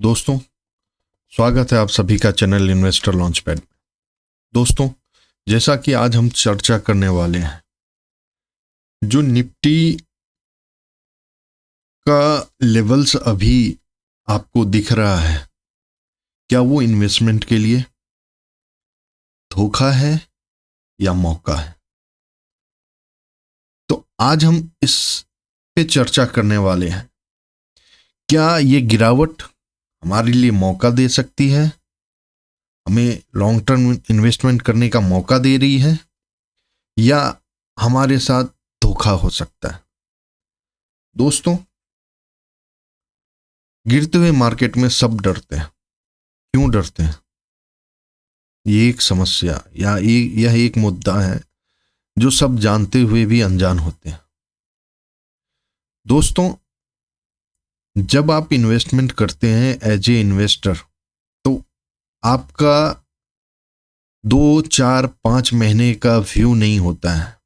दोस्तों, स्वागत है आप सभी का चैनल इन्वेस्टर लॉन्चपैड। दोस्तों, जैसा कि आज हम चर्चा करने वाले हैं, जो निफ्टी का लेवल्स अभी आपको दिख रहा है, क्या वो इन्वेस्टमेंट के लिए धोखा है या मौका है? तो आज हम इस पे चर्चा करने वाले हैं। क्या ये गिरावट हमारे लिए मौका दे सकती है, हमें लॉन्ग टर्म इन्वेस्टमेंट करने का मौका दे रही है, या हमारे साथ धोखा हो सकता है? दोस्तों, गिरते हुए मार्केट में सब डरते हैं। क्यों डरते हैं? ये एक समस्या या यह एक मुद्दा है जो सब जानते हुए भी अनजान होते हैं। दोस्तों, जब आप इन्वेस्टमेंट करते हैं एज ए इन्वेस्टर, तो आपका 2, 4, 5 महीने का व्यू नहीं होता है।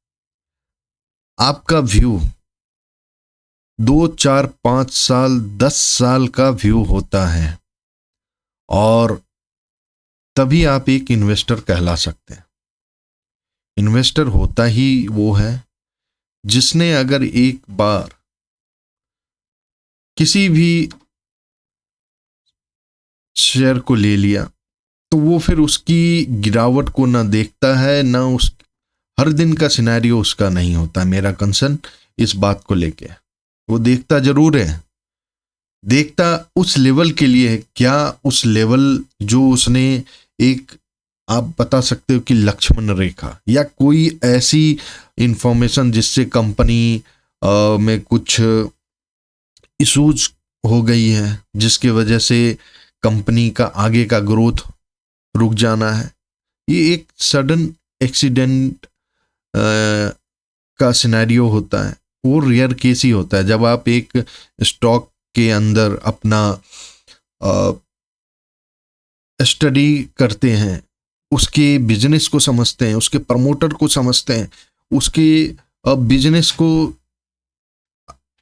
आपका व्यू 2, 4, 5 साल 10 साल का व्यू होता है, और तभी आप एक इन्वेस्टर कहला सकते हैं। इन्वेस्टर होता ही वो है जिसने अगर एक बार किसी भी शेयर को ले लिया, तो वो फिर उसकी गिरावट को ना देखता है, ना उस हर दिन का सिनेरियो उसका नहीं होता। मेरा कंसर्न इस बात को लेके है। वो देखता जरूर है, देखता उस लेवल के लिए है। क्या उस लेवल जो उसने एक, आप बता सकते हो कि लक्ष्मण रेखा या कोई ऐसी इंफॉर्मेशन जिससे कंपनी में कुछ इश्यूज हो गई है, जिसकी वजह से कंपनी का आगे का ग्रोथ रुक जाना है। ये एक सडन एक्सीडेंट का सिनेरियो होता है। वो रेयर केस ही होता है। जब आप एक स्टॉक के अंदर अपना स्टडी करते हैं, उसके बिजनेस को समझते हैं, उसके प्रमोटर को समझते हैं, उसके बिजनेस को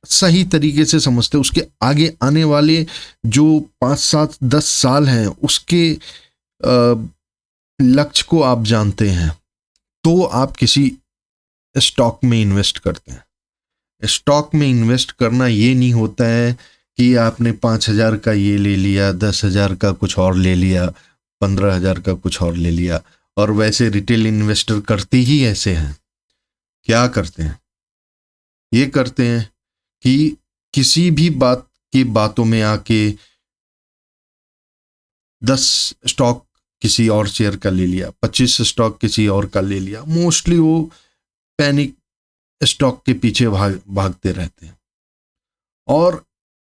सही तरीके से समझते हैं, उसके आगे आने वाले जो 5, 7, 10 साल हैं उसके लक्ष्य को आप जानते हैं, तो आप किसी स्टॉक में इन्वेस्ट करते हैं। स्टॉक में इन्वेस्ट करना ये नहीं होता है कि आपने 5,000 का ये ले लिया, 10,000 का कुछ और ले लिया, 15,000 का कुछ और ले लिया। और वैसे रिटेल इन्वेस्टर करते ही ऐसे हैं। क्या करते हैं? ये करते हैं कि किसी भी बात की बातों में आके 10 स्टॉक किसी और शेयर का ले लिया, 25 स्टॉक किसी और का ले लिया। मोस्टली वो पैनिक स्टॉक के पीछे भागते रहते हैं, और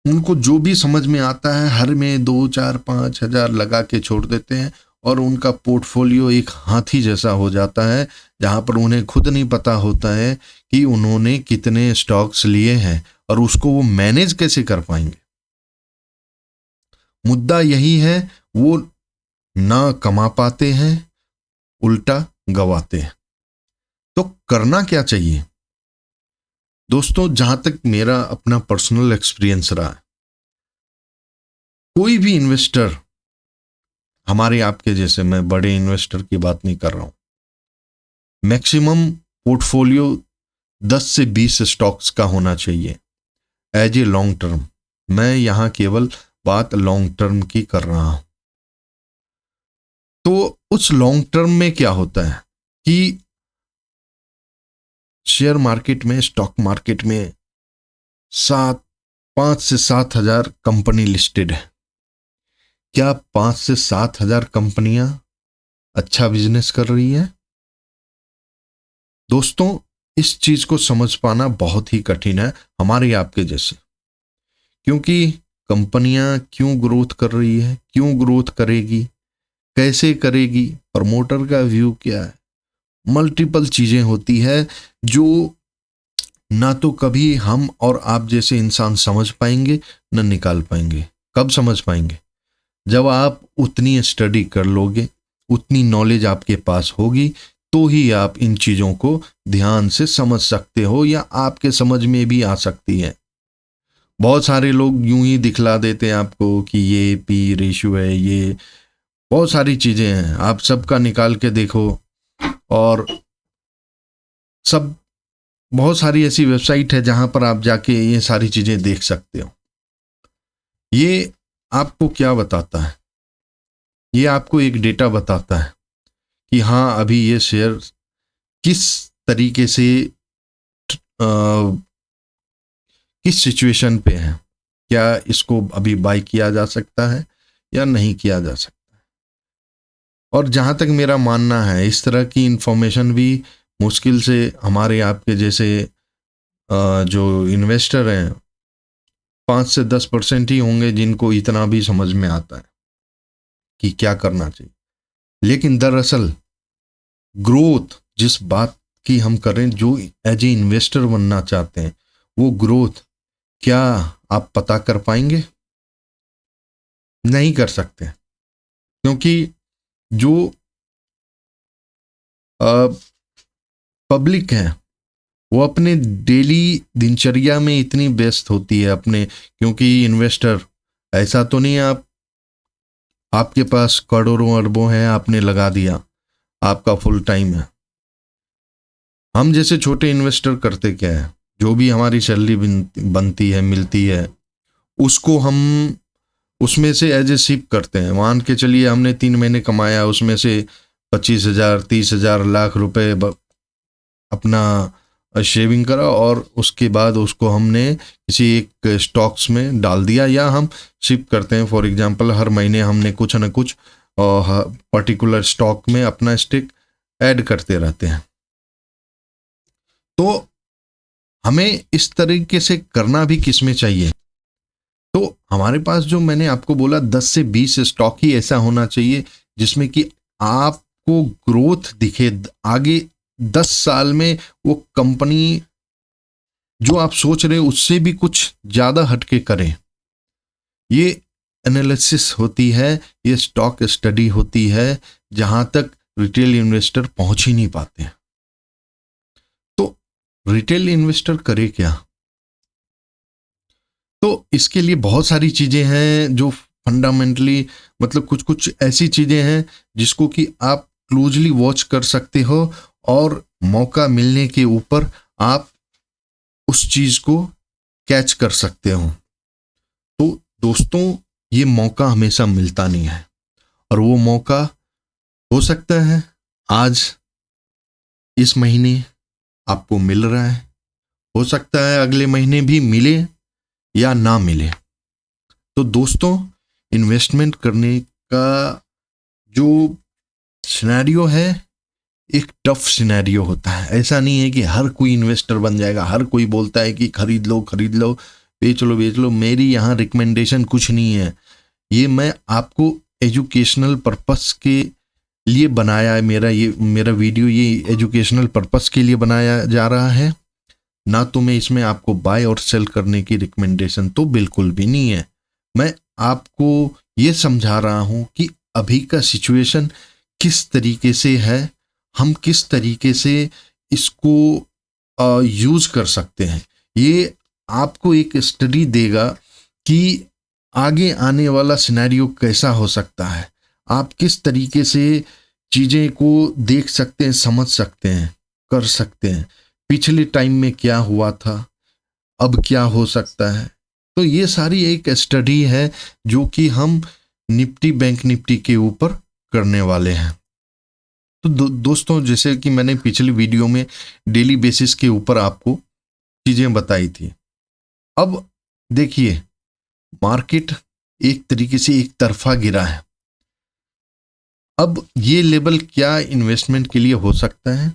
उनको जो भी समझ में आता है हर में 2, 4, 5 हजार लगा के छोड़ देते हैं, और उनका पोर्टफोलियो एक हाथी जैसा हो जाता है, जहां पर उन्हें खुद नहीं पता होता है कि उन्होंने कितने स्टॉक्स लिए हैं और उसको वो मैनेज कैसे कर पाएंगे। मुद्दा यही है, वो ना कमा पाते हैं, उल्टा गवाते हैं। तो करना क्या चाहिए? दोस्तों, जहां तक मेरा अपना पर्सनल एक्सपीरियंस रहा है, कोई भी इन्वेस्टर, हमारे आपके जैसे, मैं बड़े इन्वेस्टर की बात नहीं कर रहा हूं, मैक्सिमम पोर्टफोलियो 10 से 20 स्टॉक्स का होना चाहिए एज ए लॉन्ग टर्म। मैं यहां केवल बात लॉन्ग टर्म की कर रहा हूं। तो उस लॉन्ग टर्म में क्या होता है कि शेयर मार्केट में, स्टॉक मार्केट में 5 से 7 हजार कंपनी लिस्टेड है। क्या 5 से 7 हजार कंपनियां अच्छा बिजनेस कर रही है? दोस्तों, इस चीज को समझ पाना बहुत ही कठिन है हमारे आपके जैसे, क्योंकि कंपनियां क्यों ग्रोथ कर रही है, क्यों ग्रोथ करेगी, कैसे करेगी, प्रमोटर का व्यू क्या है, मल्टीपल चीजें होती है जो ना तो कभी हम और आप जैसे इंसान समझ पाएंगे, ना निकाल पाएंगे। कब समझ पाएंगे? जब आप उतनी स्टडी कर लोगे, उतनी नॉलेज आपके पास होगी, तो ही आप इन चीजों को ध्यान से समझ सकते हो, या आपके समझ में भी आ सकती है। बहुत सारे लोग यूं ही दिखला देते हैं आपको कि ये पी रेशियो है, ये बहुत सारी चीजें हैं, आप सबका निकाल के देखो। और सब बहुत सारी ऐसी वेबसाइट है जहां पर आप जाके ये सारी चीजें देख सकते हो। ये आपको क्या बताता है? ये आपको एक डेटा बताता है कि हाँ अभी ये शेयर किस तरीके से किस सिचुएशन पे है, क्या इसको अभी बाय किया जा सकता है या नहीं किया जा सकता है। और जहां तक मेरा मानना है, इस तरह की इंफॉर्मेशन भी मुश्किल से हमारे आपके जैसे जो इन्वेस्टर हैं 5 से 10% ही होंगे जिनको इतना भी समझ में आता है कि क्या करना चाहिए। लेकिन दरअसल ग्रोथ जिस बात की हम करें, जो एज ए इन्वेस्टर बनना चाहते हैं, वो ग्रोथ क्या आप पता कर पाएंगे? नहीं कर सकते, क्योंकि जो पब्लिक है वो अपने डेली दिनचर्या में इतनी व्यस्त होती है अपने, क्योंकि इन्वेस्टर ऐसा तो नहीं है आपके पास करोड़ों अरबों है, आपने लगा दिया, आपका फुल टाइम है। हम जैसे छोटे इन्वेस्टर करते क्या है, जो भी हमारी सैलरी बनती है मिलती है, उसको हम उसमें से एज ए सिप करते हैं। मान के चलिए हमने 3 महीने कमाया, उसमें से 25,000 30,000 लाख रुपए अपना शेविंग करा और उसके बाद उसको हमने किसी एक स्टॉक्स में डाल दिया, या हम शिप करते हैं। फॉर एग्जांपल हर महीने हमने कुछ ना कुछ पर्टिकुलर स्टॉक में अपना स्टेक ऐड करते रहते हैं। तो हमें इस तरीके से करना भी किसमें चाहिए? तो हमारे पास जो मैंने आपको बोला 10 से 20 स्टॉक ही ऐसा होना चाहिए जिसमें कि आपको ग्रोथ दिखे आगे 10 साल में। वो कंपनी जो आप सोच रहे हो उससे भी कुछ ज्यादा हटके करें। ये एनालिसिस होती है, ये स्टॉक स्टडी होती है जहां तक रिटेल इन्वेस्टर पहुंच ही नहीं पाते हैं। तो रिटेल इन्वेस्टर करे क्या? तो इसके लिए बहुत सारी चीजें हैं जो फंडामेंटली, मतलब कुछ कुछ ऐसी चीजें हैं जिसको कि आप क्लोजली वॉच कर सकते हो और मौका मिलने के ऊपर आप उस चीज को कैच कर सकते हो। तो दोस्तों, ये मौका हमेशा मिलता नहीं है, और वो मौका हो सकता है आज इस महीने आपको मिल रहा है, हो सकता है अगले महीने भी मिले या ना मिले। तो दोस्तों, इन्वेस्टमेंट करने का जो सिनेरियो है एक टफ सिनेरियो होता है। ऐसा नहीं है कि हर कोई इन्वेस्टर बन जाएगा, हर कोई बोलता है कि खरीद लो खरीद लो, बेच लो बेच लो। मेरी यहाँ रिकमेंडेशन कुछ नहीं है, ये मैं आपको एजुकेशनल पर्पस के लिए बनाया है। मेरा वीडियो ये एजुकेशनल पर्पस के लिए बनाया जा रहा है, ना तो मैं इसमें आपको बाय और सेल करने की रिकमेंडेशन तो बिल्कुल भी नहीं है। मैं आपको ये समझा रहा हूं कि अभी का सिचुएशन किस तरीके से है, हम किस तरीके से इसको यूज कर सकते हैं। ये आपको एक स्टडी देगा कि आगे आने वाला सिनेरियो कैसा हो सकता है, आप किस तरीके से चीजें को देख सकते हैं, समझ सकते हैं, कर सकते हैं। पिछले टाइम में क्या हुआ था, अब क्या हो सकता है। तो ये सारी एक स्टडी है जो कि हम निफ्टी बैंक निफ्टी के ऊपर करने वाले हैं। तो दोस्तों, जैसे कि मैंने पिछले वीडियो में डेली बेसिस के ऊपर आपको चीजें बताई थी, अब देखिए मार्केट एक तरीके से एक तरफा गिरा है। अब ये लेवल क्या इन्वेस्टमेंट के लिए हो सकता है?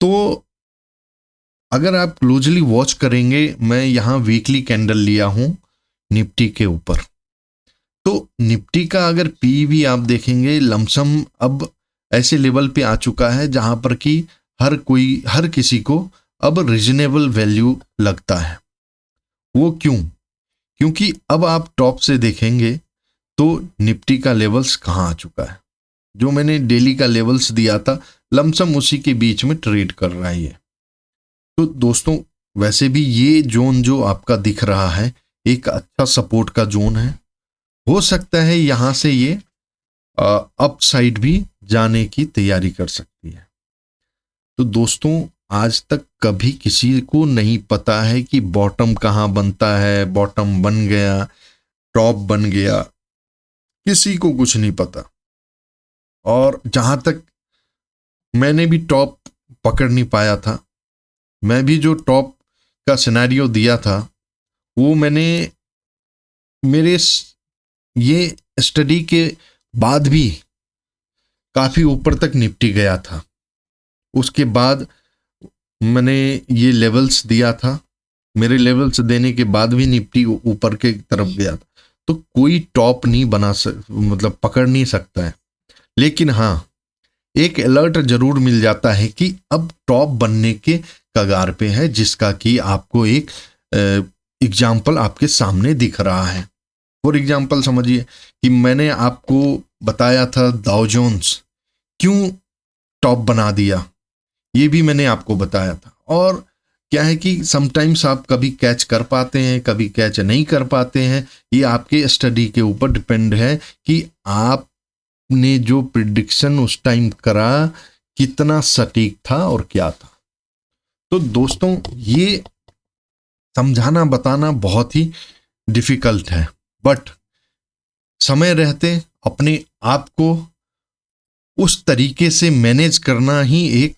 तो अगर आप क्लोजली वॉच करेंगे, मैं यहां वीकली कैंडल लिया हूं निफ्टी के ऊपर। तो निफ्टी का अगर पी भी आप देखेंगे, लमसम अब ऐसे लेवल पे आ चुका है जहां पर कि हर किसी को अब रीजनेबल वैल्यू लगता है। वो क्यों? क्योंकि अब आप टॉप से देखेंगे तो निफ्टी का लेवल्स कहां आ चुका है। जो मैंने डेली का लेवल्स दिया था, लमसम उसी के बीच में ट्रेड कर रहा है ये। तो दोस्तों, वैसे भी ये जोन जो आपका दिख रहा है एक अच्छा सपोर्ट का जोन है। हो सकता है यहाँ से ये अप साइड भी जाने की तैयारी कर सकती है। तो दोस्तों, आज तक कभी किसी को नहीं पता है कि बॉटम कहाँ बनता है, बॉटम बन गया, टॉप बन गया, किसी को कुछ नहीं पता। और जहां तक मैंने भी टॉप पकड़ नहीं पाया था, मैं भी जो टॉप का सिनेरियो दिया था वो मैंने मेरे ये स्टडी के बाद भी काफी ऊपर तक निपटी गया था। उसके बाद मैंने ये लेवल्स दिया था, मेरे लेवल्स देने के बाद भी निफ्टी ऊपर के तरफ गया था। तो कोई टॉप नहीं मतलब पकड़ नहीं सकता है। लेकिन हाँ, एक अलर्ट जरूर मिल जाता है कि अब टॉप बनने के कगार पे है, जिसका कि आपको एक एग्जाम्पल आपके सामने दिख रहा है। फॉर एग्जाम्पल समझिए कि मैंने आपको बताया था डाउ जोन्स क्यों टॉप बना दिया, ये भी मैंने आपको बताया था। और क्या है कि समटाइम्स आप कभी कैच कर पाते हैं, कभी कैच नहीं कर पाते हैं। ये आपके स्टडी के ऊपर डिपेंड है कि आपने जो प्रिडिक्शन उस टाइम करा कितना सटीक था और क्या था। तो दोस्तों, ये समझाना बताना बहुत ही डिफिकल्ट है, बट समय रहते अपने आप को उस तरीके से मैनेज करना ही एक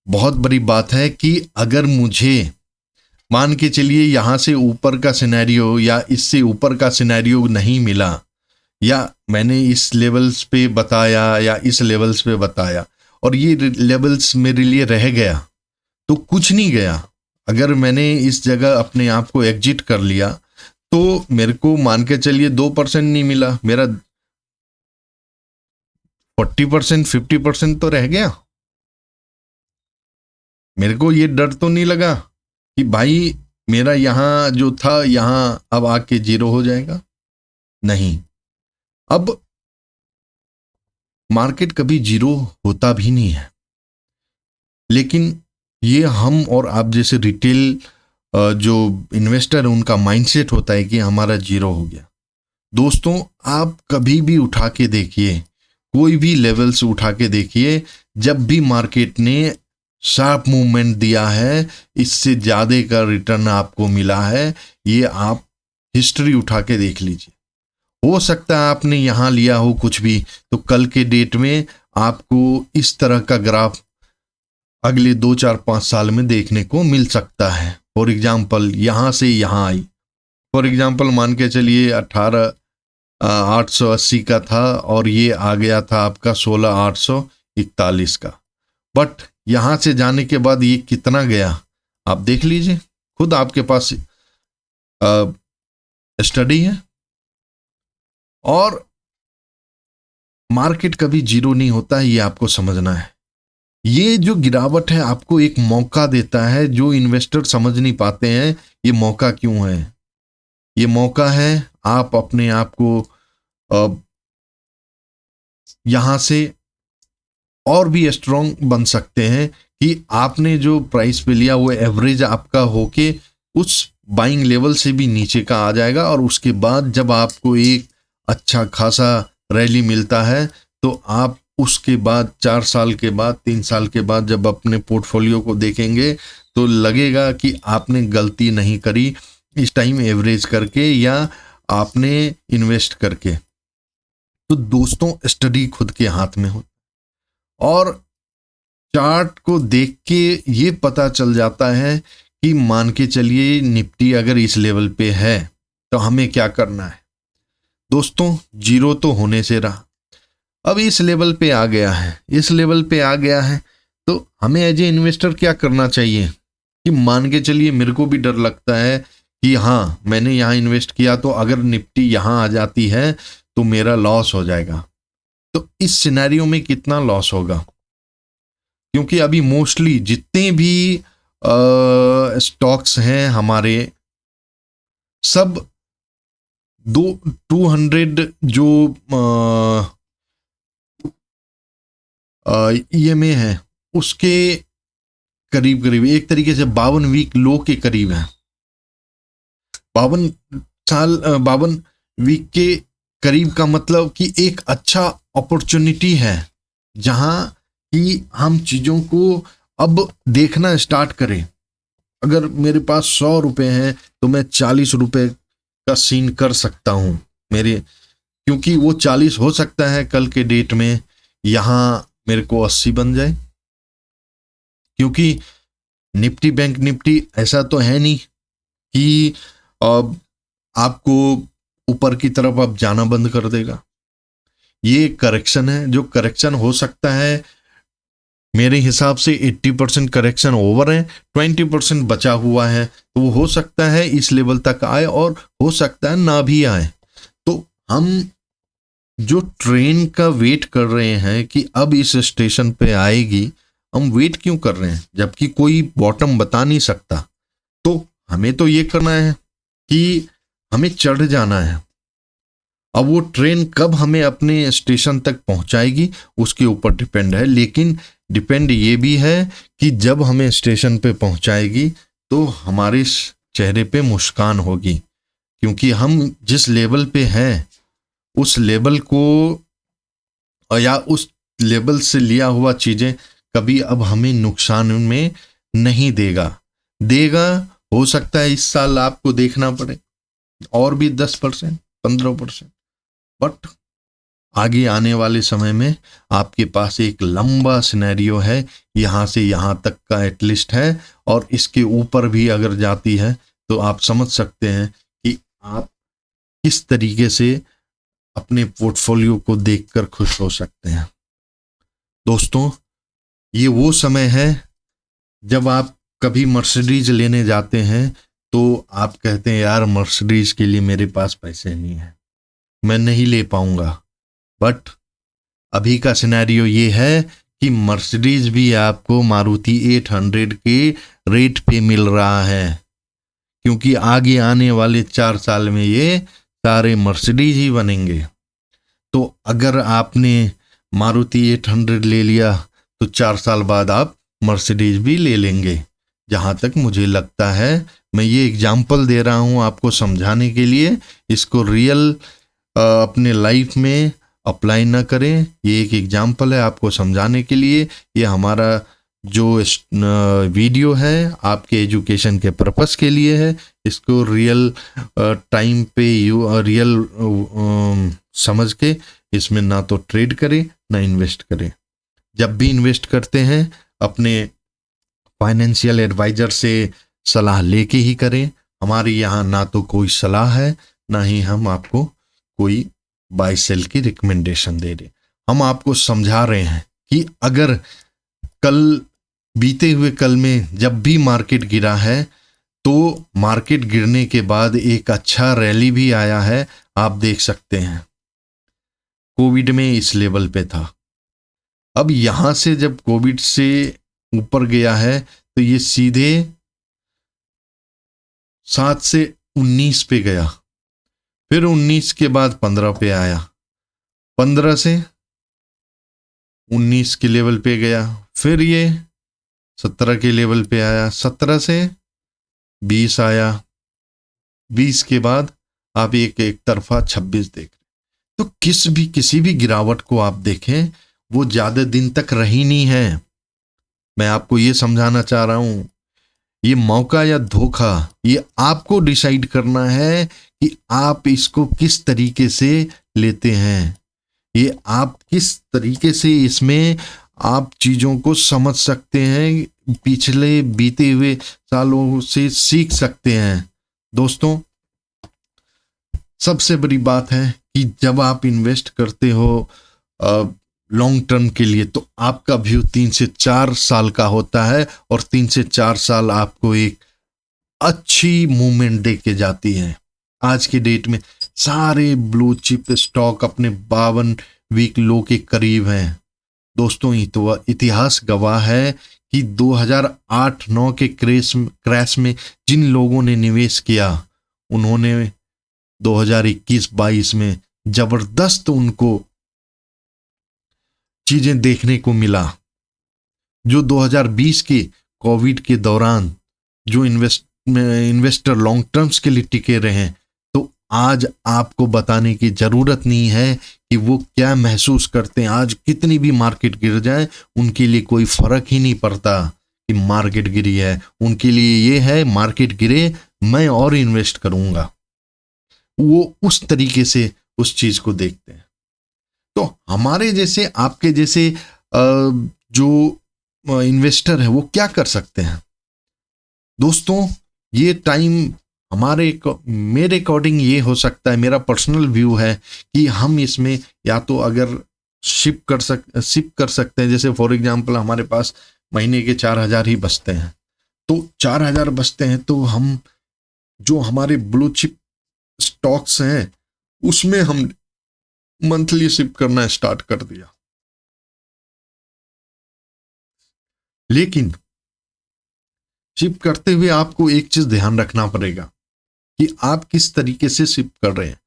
बहुत बड़ी बात है कि अगर मुझे मान के चलिए यहाँ से ऊपर का सिनेरियो या इससे ऊपर का सिनेरियो नहीं मिला, या मैंने इस लेवल्स पे बताया या इस लेवल्स पे बताया और ये लेवल्स मेरे लिए रह गया, तो कुछ नहीं गया। अगर मैंने इस जगह अपने आप को एग्जिट कर लिया तो मेरे को मान के चलिए 2% नहीं मिला, मेरा 40% 50% तो रह गया। मेरे को ये डर तो नहीं लगा कि भाई मेरा यहां जो था यहां अब आके 0 हो जाएगा। नहीं, अब मार्केट कभी 0 होता भी नहीं है, लेकिन ये हम और आप जैसे रिटेल जो इन्वेस्टर है उनका माइंडसेट होता है कि हमारा 0 हो गया। दोस्तों, आप कभी भी उठा के देखिए, कोई भी लेवल्स उठा के देखिए, जब भी मार्केट ने शार्प मूवमेंट दिया है, इससे ज़्यादा का रिटर्न आपको मिला है, ये आप हिस्ट्री उठा के देख लीजिए। हो सकता है आपने यहाँ लिया हो कुछ भी, तो कल के डेट में आपको इस तरह का ग्राफ अगले 2 4 5 साल में देखने को मिल सकता है। फॉर एग्जाम्पल यहाँ से यहाँ आई, फॉर एग्जाम्पल मान के चलिए 18,880 का था और ये आ गया था आपका 16,841 का। बट यहाँ से जाने के बाद ये कितना गया आप देख लीजिए, खुद आपके पास स्टडी है। और मार्केट कभी 0 नहीं होता है, ये आपको समझना है। ये जो गिरावट है आपको एक मौका देता है, जो इन्वेस्टर समझ नहीं पाते हैं ये मौका क्यों है। ये मौका है आप अपने आप को यहां से और भी स्ट्रॉन्ग बन सकते हैं कि आपने जो प्राइस पे लिया वो एवरेज आपका होके उस बाइंग लेवल से भी नीचे का आ जाएगा। और उसके बाद जब आपको एक अच्छा खासा रैली मिलता है तो आप उसके बाद 4 साल के बाद 3 साल के बाद जब अपने पोर्टफोलियो को देखेंगे तो लगेगा कि आपने गलती नहीं करी इस टाइम एवरेज करके या आपने इन्वेस्ट करके। तो दोस्तों, स्टडी खुद के हाथ में हो और चार्ट को देख के ये पता चल जाता है कि मान के चलिए निफ्टी अगर इस लेवल पे है तो हमें क्या करना है। दोस्तों, 0 तो होने से रहा, अब इस लेवल पे आ गया है, इस लेवल पे आ गया है, तो हमें एज ए इन्वेस्टर क्या करना चाहिए कि मान के चलिए मेरे को भी डर लगता है कि हाँ मैंने यहाँ इन्वेस्ट किया तो अगर निफ्टी यहाँ आ जाती है तो मेरा लॉस हो जाएगा। तो इस सिनेरियो में कितना लॉस होगा, क्योंकि अभी मोस्टली जितने भी स्टॉक्स हैं हमारे सब 200 जो ईएमए है उसके करीब करीब एक तरीके से 52 वीक लो के करीब है। 52 वीक के करीब का मतलब कि एक अच्छा अपॉर्चुनिटी है जहां कि हम चीजों को अब देखना स्टार्ट करें। अगर मेरे पास 100 रुपए हैं तो मैं 40 रुपए का सीन कर सकता हूं मेरे, क्योंकि वो 40 हो सकता है कल के डेट में यहां मेरे को 80 बन जाए। क्योंकि निफ्टी बैंक निफ्टी ऐसा तो है नहीं कि अब आपको ऊपर की तरफ अब जाना बंद कर देगा। ये करेक्शन है, जो करेक्शन हो सकता है मेरे हिसाब से 80% करेक्शन ओवर है, 20% बचा हुआ है, तो वो हो सकता है इस लेवल तक आए और हो सकता है ना भी आए। तो हम जो ट्रेन का वेट कर रहे हैं कि अब इस स्टेशन पे आएगी, हम वेट क्यों कर रहे हैं जबकि कोई बॉटम बता नहीं सकता। तो हमें तो ये करना है कि हमें चढ़ जाना है। अब वो ट्रेन कब हमें अपने स्टेशन तक पहुंचाएगी उसके ऊपर डिपेंड है, लेकिन डिपेंड ये भी है कि जब हमें स्टेशन पे पहुंचाएगी तो हमारे चेहरे पे मुस्कान होगी, क्योंकि हम जिस लेवल पे हैं उस लेवल को या उस लेवल से लिया हुआ चीजें कभी अब हमें नुकसान में नहीं देगा। हो सकता है इस साल आपको देखना पड़े और भी 10% 15%, बट आगे आने वाले समय में आपके पास एक लंबा सिनेरियो है, यहाँ से यहाँ तक का एटलीस्ट है, और इसके ऊपर भी अगर जाती है तो आप समझ सकते हैं कि आप किस तरीके से अपने पोर्टफोलियो को देखकर खुश हो सकते हैं। दोस्तों, ये वो समय है जब आप कभी मर्सिडीज लेने जाते हैं तो आप कहते हैं यार मर्सिडीज के लिए मेरे पास पैसे नहीं है, मैं नहीं ले पाऊंगा। बट अभी का सिनेरियो ये है कि मर्सिडीज भी आपको मारुति 800 के रेट पे मिल रहा है, क्योंकि आगे आने वाले 4 साल में ये सारे मर्सिडीज ही बनेंगे। तो अगर आपने मारुति 800 ले लिया तो 4 साल बाद आप मर्सिडीज भी ले लेंगे। जहाँ तक मुझे लगता है, मैं ये एग्जाम्पल दे रहा हूँ आपको समझाने के लिए, इसको रियल अपने लाइफ में अप्लाई ना करें। ये एक एग्जाम्पल है आपको समझाने के लिए। ये हमारा जो वीडियो है आपके एजुकेशन के पर्पस के लिए है। इसको रियल टाइम पे रियल समझ के इसमें ना तो ट्रेड करें ना इन्वेस्ट करें। जब भी इन्वेस्ट करते हैं अपने फाइनेंशियल एडवाइजर से सलाह लेके ही करें। हमारे यहाँ ना तो कोई सलाह है, ना ही हम आपको कोई बाय सेल की रिकमेंडेशन दे रहे। हम आपको समझा रहे हैं कि अगर कल बीते हुए कल में जब भी मार्केट गिरा है तो मार्केट गिरने के बाद एक अच्छा रैली भी आया है। आप देख सकते हैं कोविड में इस लेवल पे था। अब यहां से जब कोविड से ऊपर गया है तो ये सीधे 7 से 19 पे गया, फिर 19 के बाद 15 पे आया, 15 से 19 के लेवल पे गया, फिर ये 17 के लेवल पे आया, 17 से 20 आया, 20 के बाद आप एक तरफा 26 देख रहे। तो किसी भी गिरावट को आप देखें वो ज्यादा दिन तक रही नहीं है। मैं आपको ये समझाना चाह रहा हूं, ये मौका या धोखा ये आपको डिसाइड करना है कि आप इसको किस तरीके से लेते हैं। ये आप किस तरीके से इसमें आप चीजों को समझ सकते हैं, पिछले बीते हुए सालों से सीख सकते हैं। दोस्तों, सबसे बड़ी बात है कि जब आप इन्वेस्ट करते हो लॉन्ग टर्म के लिए तो आपका व्यू 3 से 4 साल का होता है, और 3 से 4 साल आपको एक अच्छी मूवमेंट दे के जाती है। आज के डेट में सारे ब्लू चिप स्टॉक अपने 52 वीक लो के करीब हैं। दोस्तों, इतिहास गवाह है कि 2008-9 के क्रैश में जिन लोगों ने निवेश किया उन्होंने 2021-22 में जबरदस्त उनको चीजें देखने को मिला। जो 2020 के कोविड के दौरान जो इन्वेस्टर लॉन्ग टर्म्स के लिए टिके रहे हैं, तो आज आपको बताने की जरूरत नहीं है कि वो क्या महसूस करते हैं। आज कितनी भी मार्केट गिर जाए उनके लिए कोई फर्क ही नहीं पड़ता कि मार्केट गिरी है। उनके लिए ये है मार्केट गिरे मैं और इन्वेस्ट करूंगा। वो उस तरीके से उस चीज को देखते हैं। तो हमारे जैसे आपके जैसे जो इन्वेस्टर है वो क्या कर सकते हैं दोस्तों? ये टाइम मेरे अकॉर्डिंग ये हो सकता है, मेरा पर्सनल व्यू है कि हम इसमें या तो अगर शिप कर सकते हैं। जैसे फॉर एग्जांपल हमारे पास महीने के 4,000 ही बचते हैं, तो 4,000 बचते हैं तो हम जो हमारे ब्लू चिप स्टॉक्स हैं उसमें हम मंथली शिप करना स्टार्ट कर दिया। लेकिन शिप करते हुए आपको एक चीज ध्यान रखना पड़ेगा कि आप किस तरीके से शिप कर रहे हैं।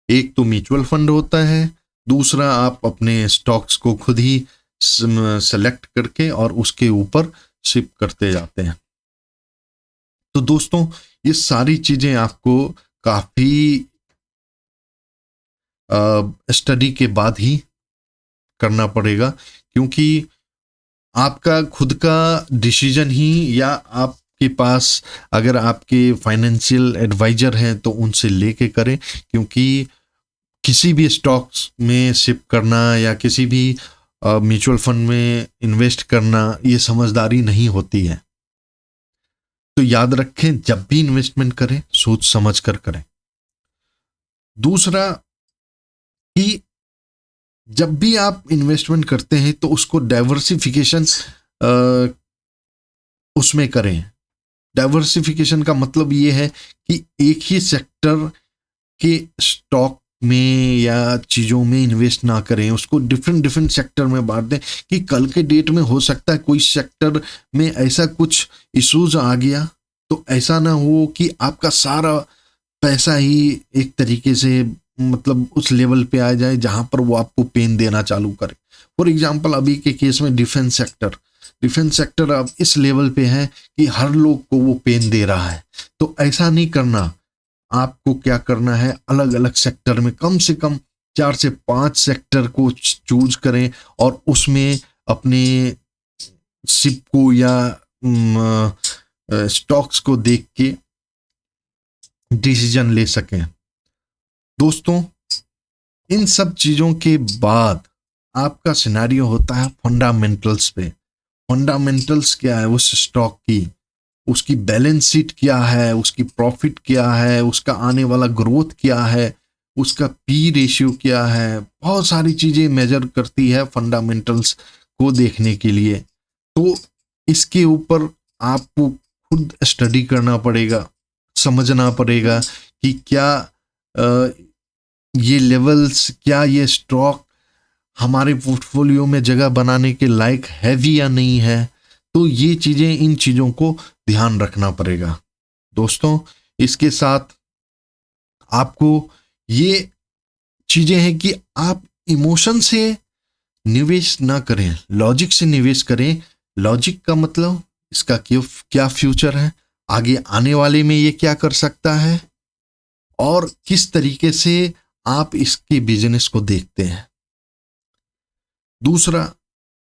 एक तो म्यूचुअल फंड होता है, दूसरा आप अपने स्टॉक्स को खुद ही सेलेक्ट करके और उसके ऊपर शिप करते जाते हैं। तो दोस्तों ये सारी चीजें आपको काफी स्टडी के बाद ही करना पड़ेगा, क्योंकि आपका खुद का डिसीजन ही, या आपके पास अगर आपके फाइनेंशियल एडवाइजर हैं तो उनसे लेके करें। क्योंकि किसी भी स्टॉक्स में शिप करना या किसी भी म्यूचुअल फंड में इन्वेस्ट करना ये समझदारी नहीं होती है। तो याद रखें, जब भी इन्वेस्टमेंट करें सोच समझ कर करें। दूसरा कि जब भी आप इन्वेस्टमेंट करते हैं तो उसको डाइवर्सिफिकेशन उसमें करें। डाइवर्सिफिकेशन का मतलब ये है कि एक ही सेक्टर के स्टॉक में या चीज़ों में इन्वेस्ट ना करें, उसको डिफरेंट सेक्टर में बांट दें कि कल के डेट में हो सकता है कोई सेक्टर में ऐसा कुछ इश्यूज आ गया, तो ऐसा ना हो कि आपका सारा पैसा ही एक तरीके से मतलब उस लेवल पे आ जाए जहां पर वो आपको पेन देना चालू करे। फॉर एग्जांपल अभी के केस में डिफेंस सेक्टर अब इस लेवल पे है कि हर लोग को वो पेन दे रहा है। तो ऐसा नहीं करना। आपको क्या करना है, अलग अलग सेक्टर में कम से कम 4 से 5 सेक्टर को चूज करें और उसमें अपने शिप को या स्टॉक्स को देख के डिसीजन ले सकें। दोस्तों इन सब चीजों के बाद आपका सिनेरियो होता है फंडामेंटल्स पे। फंडामेंटल्स क्या है उस स्टॉक की, उसकी बैलेंस शीट क्या है, उसकी प्रॉफिट क्या है, उसका आने वाला ग्रोथ क्या है, उसका पी रेशियो क्या है। बहुत सारी चीजें मेजर करती है फंडामेंटल्स को देखने के लिए। तो इसके ऊपर आपको खुद स्टडी करना पड़ेगा, समझना पड़ेगा कि क्या ये लेवल्स, क्या ये स्टॉक हमारे पोर्टफोलियो में जगह बनाने के लायक है भी या नहीं है। तो ये चीजें, इन चीजों को ध्यान रखना पड़ेगा। दोस्तों इसके साथ आपको ये चीजें हैं कि आप इमोशन से निवेश ना करें, लॉजिक से निवेश करें। लॉजिक का मतलब इसका क्या फ्यूचर है, आगे आने वाले में ये क्या कर सकता है और किस तरीके से आप इसके बिजनेस को देखते हैं। दूसरा,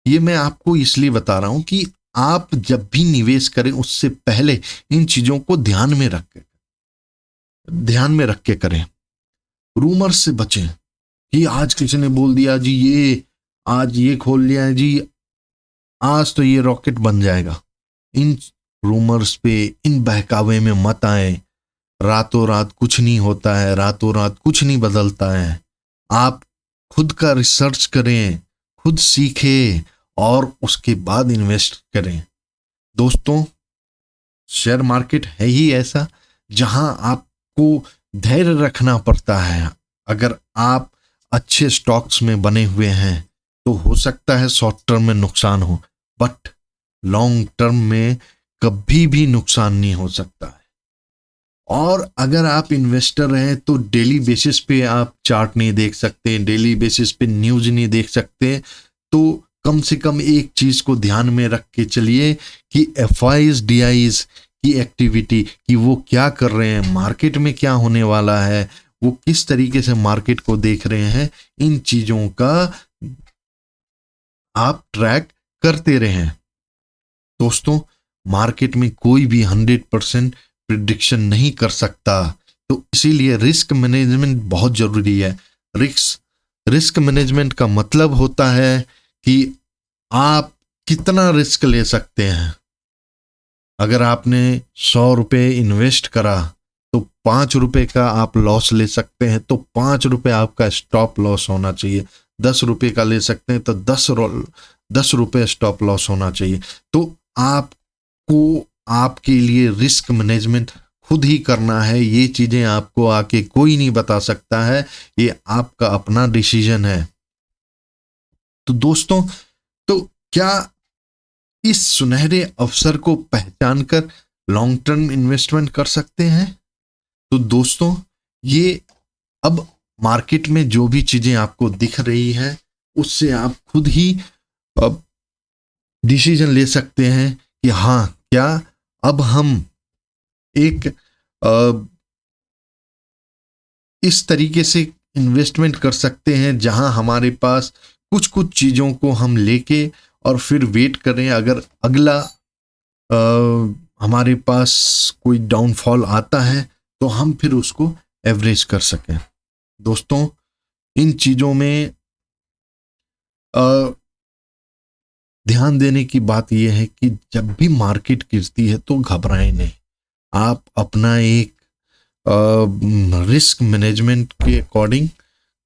ये मैं आपको इसलिए बता रहा हूं कि आप जब भी निवेश करें उससे पहले इन चीजों को ध्यान में रख के करें। रूमर्स से बचें कि आज किसी ने बोल दिया जी ये आज ये खोल लिया है जी, आज तो ये रॉकेट बन जाएगा। इन रूमर्स पे, इन बहकावे में मत आए। रातों रात कुछ नहीं होता है, रातों रात कुछ नहीं बदलता है। आप खुद का रिसर्च करें, खुद सीखें और उसके बाद इन्वेस्ट करें। दोस्तों शेयर मार्केट है ही ऐसा जहां आपको धैर्य रखना पड़ता है। अगर आप अच्छे स्टॉक्स में बने हुए हैं तो हो सकता है शॉर्ट टर्म में नुकसान हो, बट लॉन्ग टर्म में कभी भी नुकसान नहीं हो सकता है। और अगर आप इन्वेस्टर हैं तो डेली बेसिस पे आप चार्ट नहीं देख सकते, डेली बेसिस पे न्यूज नहीं देख सकते, तो कम से कम एक चीज को ध्यान में रख के चलिए कि एफआईज डीआईज की एक्टिविटी, कि वो क्या कर रहे हैं, मार्केट में क्या होने वाला है, वो किस तरीके से मार्केट को देख रहे हैं, इन चीजों का आप ट्रैक करते रहें। दोस्तों, मार्केट में कोई भी 100% प्रिडिक्शन नहीं कर सकता, तो इसीलिए रिस्क मैनेजमेंट बहुत जरूरी है। रिस्क मैनेजमेंट का मतलब होता है कि आप कितना रिस्क ले सकते हैं। अगर आपने 100 रुपये इन्वेस्ट करा तो 5 रुपये का आप लॉस ले सकते हैं, तो 5 रुपये आपका स्टॉप लॉस होना चाहिए। 10 रुपये का ले सकते हैं तो 10 रुपये स्टॉप लॉस होना चाहिए। तो आपको आपके लिए रिस्क मैनेजमेंट खुद ही करना है। ये चीजें आपको आके कोई नहीं बता सकता है, ये आपका अपना डिसीजन है। तो दोस्तों, तो क्या इस सुनहरे अवसर को पहचान कर लॉन्ग टर्म इन्वेस्टमेंट कर सकते हैं? तो दोस्तों, ये अब मार्केट में जो भी चीजें आपको दिख रही है उससे आप खुद ही अब डिसीजन ले सकते हैं कि हाँ, क्या अब हम एक इस तरीके से इन्वेस्टमेंट कर सकते हैं जहां हमारे पास कुछ कुछ चीजों को हम लेके और फिर वेट करें, अगर अगला हमारे पास कोई डाउनफॉल आता है तो हम फिर उसको एवरेज कर सकें। दोस्तों, इन चीजों में ध्यान देने की बात यह है कि जब भी मार्केट गिरती है तो घबराएं नहीं। आप अपना एक रिस्क मैनेजमेंट के अकॉर्डिंग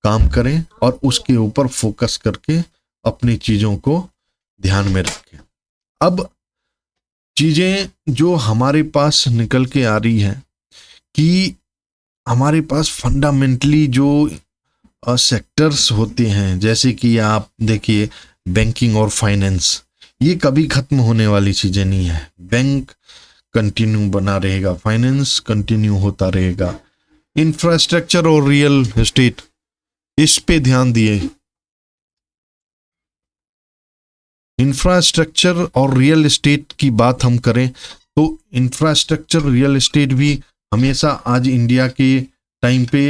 काम करें और उसके ऊपर फोकस करके अपनी चीजों को ध्यान में रखें। अब चीजें जो हमारे पास निकल के आ रही है कि हमारे पास फंडामेंटली जो सेक्टर्स होते हैं, जैसे कि आप देखिए बैंकिंग और फाइनेंस, ये कभी खत्म होने वाली चीजें नहीं है। बैंक कंटिन्यू बना रहेगा, फाइनेंस कंटिन्यू होता रहेगा। इंफ्रास्ट्रक्चर और रियल एस्टेट, इस पे ध्यान दिए। इंफ्रास्ट्रक्चर और रियल एस्टेट की बात हम करें तो इंफ्रास्ट्रक्चर रियल एस्टेट भी हमेशा आज इंडिया के टाइम पे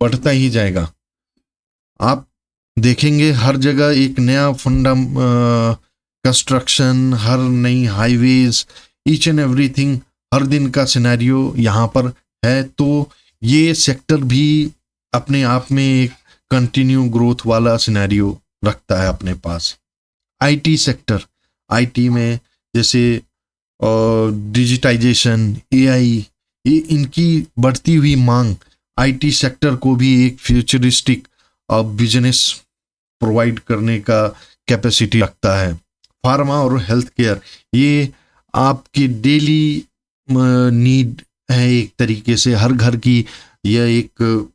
बढ़ता ही जाएगा। आप देखेंगे हर जगह एक नया कंस्ट्रक्शन, हर नई हाईवेज, ईच एंड एवरीथिंग, हर दिन का सिनेरियो यहाँ पर है। तो ये सेक्टर भी अपने आप में एक कंटिन्यू ग्रोथ वाला सिनेरियो रखता है अपने पास। आईटी सेक्टर, आईटी में जैसे डिजिटाइजेशन, एआई, ये इनकी बढ़ती हुई मांग आईटी सेक्टर को भी एक फ्यूचरिस्टिक बिजनेस प्रोवाइड करने का कैपेसिटी रखता है। फार्मा और हेल्थ केयर, ये आपकी डेली नीड है, एक तरीके से हर घर की यह एक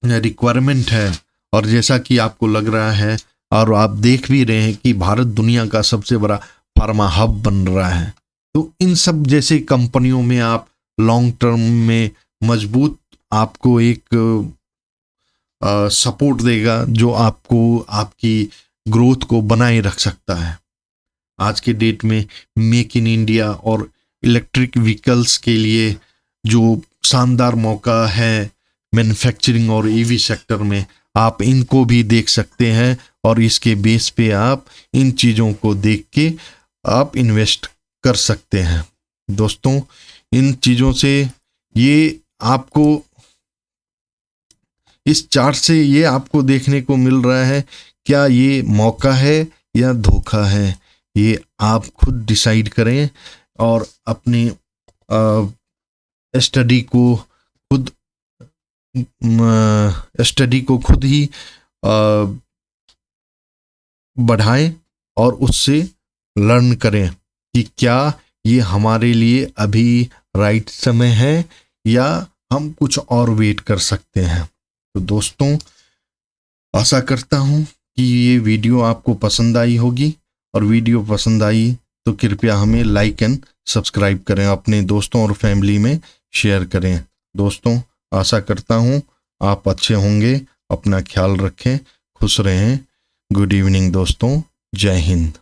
रिक्वायरमेंट है। और जैसा कि आपको लग रहा है और आप देख भी रहे हैं कि भारत दुनिया का सबसे बड़ा फार्मा हब बन रहा है। तो इन सब जैसे कंपनियों में आप लॉन्ग टर्म में मजबूत आपको एक सपोर्ट देगा जो आपको आपकी ग्रोथ को बनाए रख सकता है। आज के डेट में मेक इन इंडिया और इलेक्ट्रिक व्हीकल्स के लिए जो शानदार मौका है मैन्युफैक्चरिंग और ईवी सेक्टर में, आप इनको भी देख सकते हैं और इसके बेस पे आप इन चीज़ों को देख के आप इन्वेस्ट कर सकते हैं। दोस्तों, इन चीज़ों से ये आपको इस चार्ट से ये आपको देखने को मिल रहा है, क्या ये मौका है या धोखा है, ये आप खुद डिसाइड करें और अपनी स्टडी को खुद ही बढ़ाएं और उससे लर्न करें कि क्या ये हमारे लिए अभी राइट समय है या हम कुछ और वेट कर सकते हैं। तो दोस्तों, आशा करता हूँ कि ये वीडियो आपको पसंद आई होगी, और वीडियो पसंद आई तो कृपया हमें लाइक एंड सब्सक्राइब करें, अपने दोस्तों और फैमिली में शेयर करें। दोस्तों, आशा करता हूँ आप अच्छे होंगे, अपना ख्याल रखें, खुश रहें। गुड इवनिंग दोस्तों। जय हिंद।